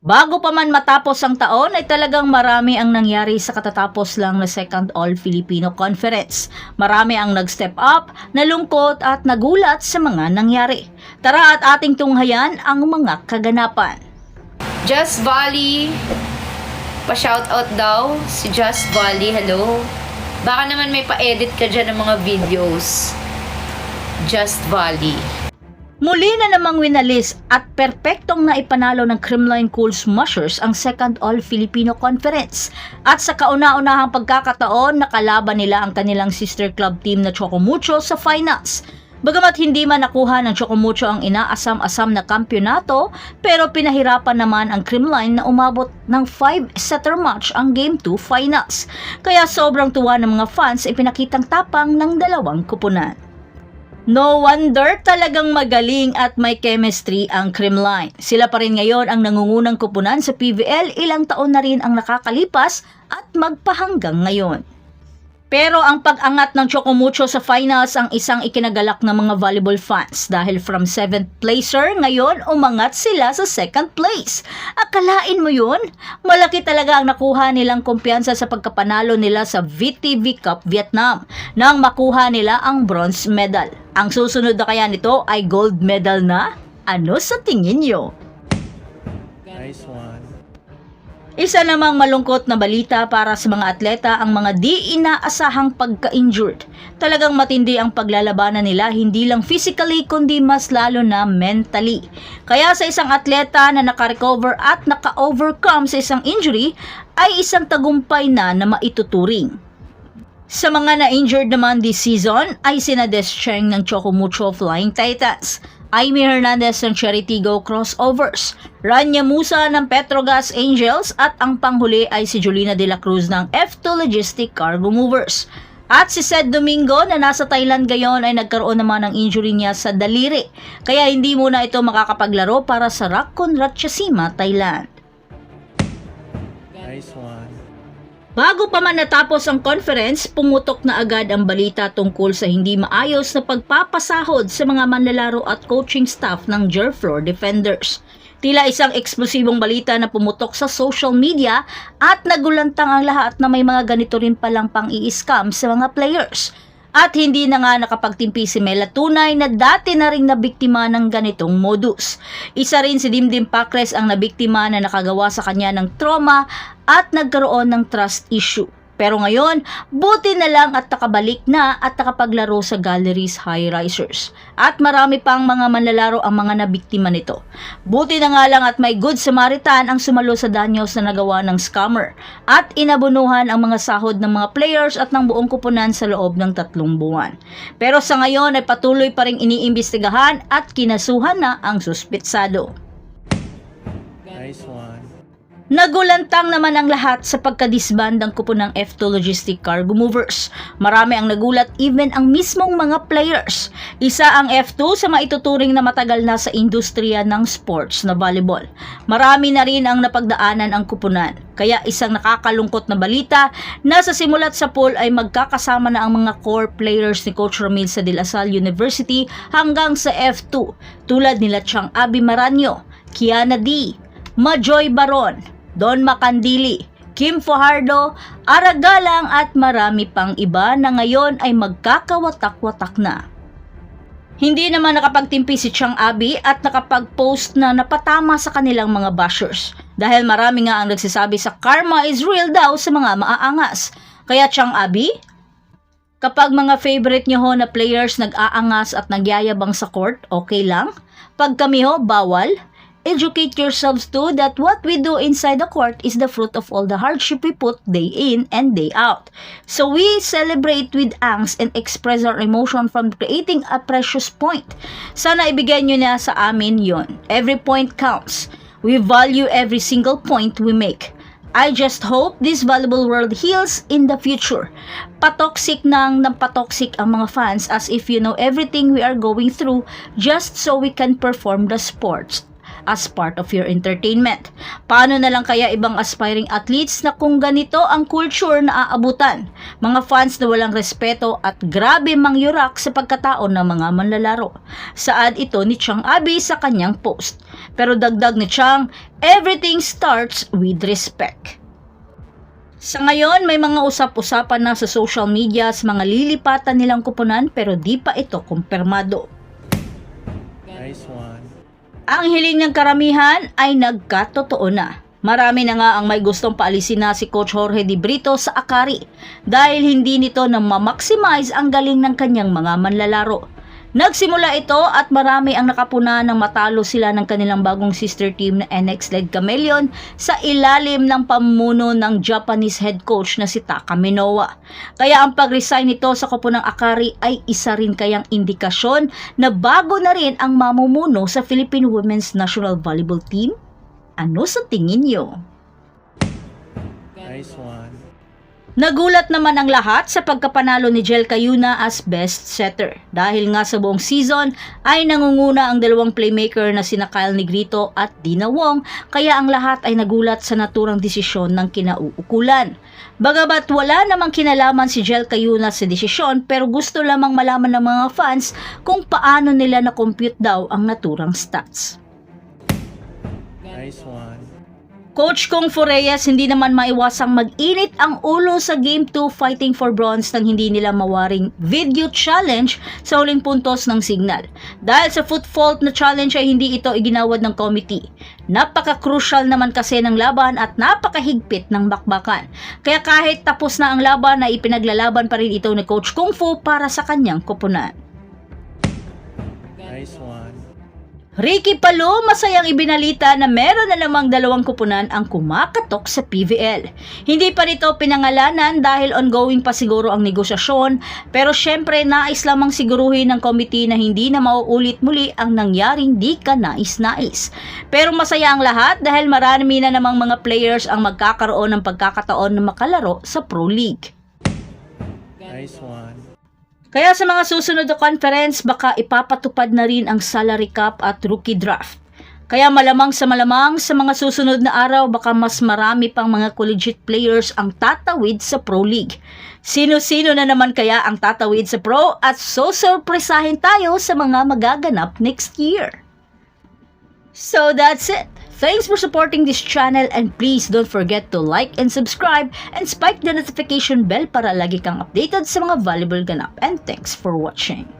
Bago pa man matapos ang taon ay talagang marami ang nangyari sa katatapos lang na Second All-Filipino Conference. Marami ang nag-step up, nalungkot at nagulat sa mga nangyari. Tara at ating tunghayan ang mga kaganapan. Just Volley, pa-shoutout daw si Just Volley, hello. Baka naman may pa-edit ka dyan ng mga videos. Just Volley. Muli na namang winalis at perpektong naipanalo ng Creamline Cool Smushers ang Second All-Filipino Conference. At sa kauna-unahang pagkakataon, nakalaban nila ang kanilang sister club team na Chocomucho sa finals. Bagamat hindi man nakuha ng Chocomucho ang inaasam-asam na kampyonato, pero pinahirapan naman ang Creamline na umabot ng 5-setter match ang Game 2 finals. Kaya sobrang tuwa ng mga fans ay pinakitang tapang ng dalawang kupunan. No wonder talagang magaling at may chemistry ang Creamline. Sila pa rin ngayon ang nangungunang kupunan sa PVL, ilang taon na rin ang nakakalipas at magpahanggang ngayon. Pero ang pag-angat ng Chocomucho sa finals ang isang ikinagalak ng mga volleyball fans dahil from 7th placer ngayon umangat sila sa 2nd place. Akalain mo yun? Malaki talaga ang nakuha nilang kumpiyansa sa pagkapanalo nila sa VTV Cup Vietnam nang makuha nila ang bronze medal. Ang susunod na kaya nito ay gold medal na? Ano sa tingin nyo? Nice one. Isa namang malungkot na balita para sa mga atleta ang mga di inaasahang pagka-injured. Talagang matindi ang paglalabanan nila hindi lang physically kundi mas lalo na mentally. Kaya sa isang atleta na naka-recover at naka-overcome sa isang injury ay isang tagumpay na maituturing. Sa mga na-injured naman this season ay sina Des Cheng ng Chocomucho Flying Titans, Aimee Hernandez ng Cheritigo Crossovers, Rania Musa ng Petrogas Angels at ang panghuli ay si Julina de la Cruz ng F2 Logistic Cargo Movers. At si Sed Domingo na nasa Thailand gayon ay nagkaroon naman ng injury niya sa daliri, kaya hindi muna ito makakapaglaro para sa Rakkon Ratchasima, Thailand. Nice one. Bago pa man natapos ang conference, pumutok na agad ang balita tungkol sa hindi maayos na pagpapasahod sa mga manlalaro at coaching staff ng Jerflor Defenders. Tila isang eksplosibong balita na pumutok sa social media at nagulantang ang lahat na may mga ganito rin palang pang-i-scam sa mga players. At hindi na nga nakapagtimpi si Mela Tunay na dati na ring nabiktima ng ganitong modus. Isa rin si Dimdim Pacres ang nabiktima na nakagawa sa kanya ng trauma at nagkaroon ng trust issue. Pero ngayon, buti na lang at nakabalik na at nakapaglaro sa Galleries High Risers. At marami pang mga manlalaro ang mga nabiktima nito. Buti na nga lang at may good Samaritan ang sumalo sa danyos na nagawa ng scammer at inabunuhan ang mga sahod ng mga players at ng buong kupunan sa loob ng 3 buwan. Pero sa ngayon ay patuloy pa ring iniimbestigahan at kinasuhan na ang suspetsado. Nice one. Nagulantang naman ang lahat sa pagkadisband ng kupunang F2 Logistic Cargo Movers. Marami ang nagulat, even ang mismong mga players. Isa ang F2 sa maituturing na matagal na sa industriya ng sports na volleyball. Marami na rin ang napagdaanan ang kupunan. Kaya isang nakakalungkot na balita na sa simulat sa pool ay magkakasama na ang mga core players ni Coach Romil sa De La Salle University hanggang sa F2 tulad nila Chang Abi Maranyo, Kiana D, Majoy Baron, Don Macandili, Kim Fajardo, Aragalang at marami pang iba na ngayon ay magkakawatak-watak na. Hindi naman nakapagtimpi si Chang Abi at nakapag-post na napatama sa kanilang mga bashers dahil marami nga ang nagsasabi sa karma is real daw sa mga maaangas. Kaya Chang Abi, kapag mga favorite nyo ho na players nag-aangas at nagyayabang sa court, okay lang. Pag kami ho, bawal. Educate yourselves too that what we do inside the court is the fruit of all the hardship we put day in and day out. So we celebrate with angst and express our emotion from creating a precious point. Sana ibigay nyo na sa amin yon. Every point counts. We value every single point we make. I just hope this valuable world heals in the future. Patoxic nang patoxic ang mga fans as if you know everything we are going through just so we can perform the sports as part of your entertainment. Paano na lang kaya ibang aspiring athletes na kung ganito ang culture na aabutan? Mga fans na walang respeto at grabe mangyurak sa pagkatao ng mga manlalaro. Saad ito ni Chang Abi sa kanyang post. Pero dagdag ni Chang, everything starts with respect. Sa ngayon, may mga usap-usapan na sa social media sa mga lilipatan nilang kupunan pero di pa ito kumpirmado. Nice one. Ang hiling ng karamihan ay nagkatotoo na. Marami na nga ang may gustong paalisin na si Coach Jorge Di Brito sa Akari dahil hindi nito na ma-maximize ang galing ng kanyang mga manlalaro. Nagsimula ito at marami ang nakapuna ng matalo sila ng kanilang bagong sister team na NX-led Chameleon sa ilalim ng pamumuno ng Japanese head coach na si Taka Minowa. Kaya ang pag-resign nito sa koponang Akari ay isa rin kayang indikasyon na bago na rin ang mamumuno sa Philippine Women's National Volleyball Team? Ano sa tingin niyo? Nice one. Nagulat naman ang lahat sa pagkapanalo ni Jel Cayuna as best setter dahil nga sa buong season ay nangunguna ang dalawang playmaker na sina Kyle Negrito at Dina Wong kaya ang lahat ay nagulat sa naturang desisyon ng kinauukulan. Bagamat wala namang kinalaman si Jel Cayuna sa desisyon pero gusto lamang malaman ng mga fans kung paano nila na-compute daw ang naturang stats. Nice one. Coach Kung Fu Reyes hindi naman maiwasang mag-init ang ulo sa Game 2 fighting for bronze nang hindi nila mawaring video challenge sa huling puntos ng signal. Dahil sa foot fault na challenge ay hindi ito iginawad ng committee. Napaka-crucial naman kasi ng laban at napakahigpit ng bakbakan. Kaya kahit tapos na ang laban ay ipinaglalaban pa rin ito ni Coach Kung Fu para sa kanyang koponan. Nice one. Ricky Palo, masayang ibinalita na meron na namang dalawang kupunan ang kumakatok sa PVL. Hindi pa nito pinangalanan dahil ongoing pa siguro ang negosasyon, pero syempre nais lamang siguruhin ng committee na hindi na mauulit muli ang nangyaring di ka nais-nais. Pero masaya ang lahat dahil marami na namang mga players ang magkakaroon ng pagkakataon na makalaro sa Pro League. Nice one. Kaya sa mga susunod na conference, baka ipapatupad na rin ang salary cap at rookie draft. Kaya malamang sa mga susunod na araw, baka mas marami pang mga collegiate players ang tatawid sa Pro League. Sino-sino na naman kaya ang tatawid sa Pro at susurpresahin tayo sa mga magaganap next year. So that's it. Thanks for supporting this channel and please don't forget to like and subscribe and spike the notification bell para lagi kang updated sa mga valuable ganap. And thanks for watching.